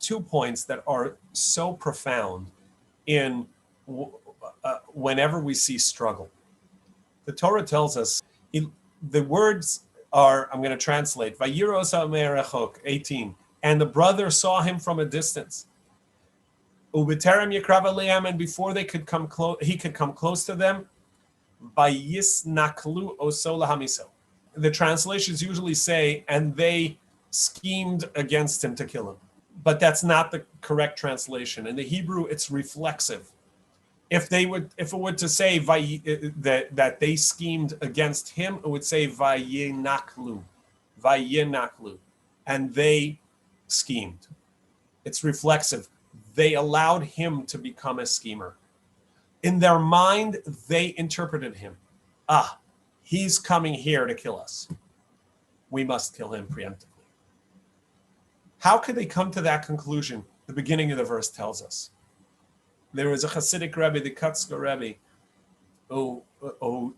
2 points that are so profound in whenever we see struggle. The Torah tells us, the words are, I'm going to translate, Vayiros me'erechok, 18, and the brother saw him from a distance. Ubiterem yakrav aleim, and before they could come close, he could come close to them. Vayisnaklu oso lahamiso. The translations usually say, and they schemed against him to kill him. But that's not the correct translation. In the Hebrew, it's reflexive. If it were to say that they schemed against him, it would say vayinaklu, and they schemed. It's reflexive. They allowed him to become a schemer. In their mind, they interpreted him. He's coming here to kill us. We must kill him preemptively. How could they come to that conclusion? The beginning of the verse tells us. There was a Hasidic Rabbi, the Kutzker Rabbi, who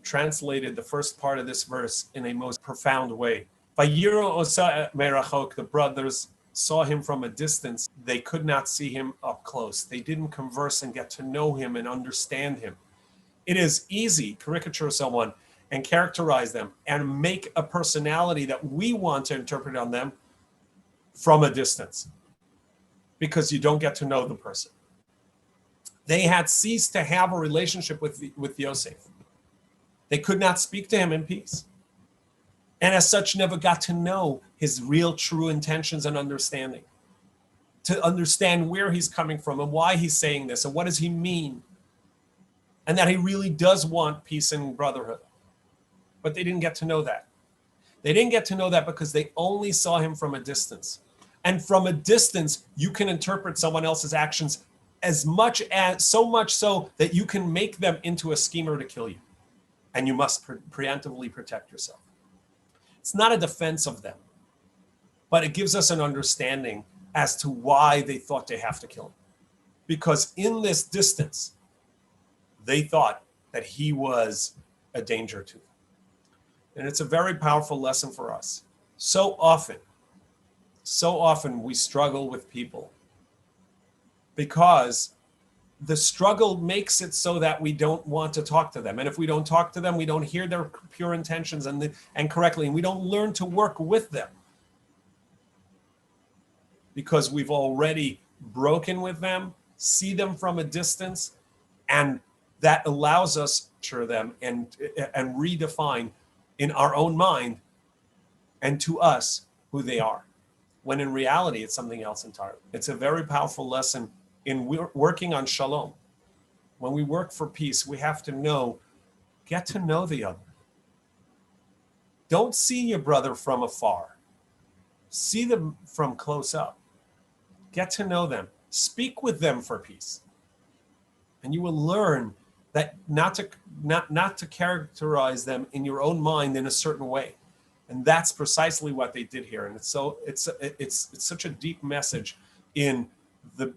translated the first part of this verse in a most profound way. Vayiro osa merachok, the brothers saw him from a distance. They could not see him up close. They didn't converse and get to know him and understand him. It is easy to caricature someone and characterize them and make a personality that we want to interpret on them from a distance, because you don't get to know the person. They had ceased to have a relationship with Yosef. They could not speak to him in peace. And as such, never got to know his real true intentions and understanding. To understand where he's coming from and why he's saying this and what does he mean. And that he really does want peace and brotherhood. But they didn't get to know that. They didn't get to know that because they only saw him from a distance. And from a distance, you can interpret someone else's actions so much so that you can make them into a schemer to kill you. And you must preemptively protect yourself. It's not a defense of them, but it gives us an understanding as to why they thought they have to kill him. Because in this distance, they thought that he was a danger to them. And it's a very powerful lesson for us. So often we struggle with people because the struggle makes it so that we don't want to talk to them. And if we don't talk to them, we don't hear their pure intentions and correctly, and we don't learn to work with them because we've already broken with them, see them from a distance, and that allows us to capture them and redefine in our own mind and to us who they are, when in reality it's something else entirely. It's a very powerful lesson in working on shalom. When we work for peace, we have to get to know the other. Don't see your brother from afar. See them from close up. Get to know them. Speak with them for peace. And you will learn that not to characterize them in your own mind in a certain way. And that's precisely what they did here. And it's such a deep message in the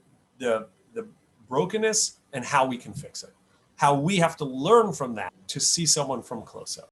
brokenness and how we can fix it. How we have to learn from that to see someone from close up.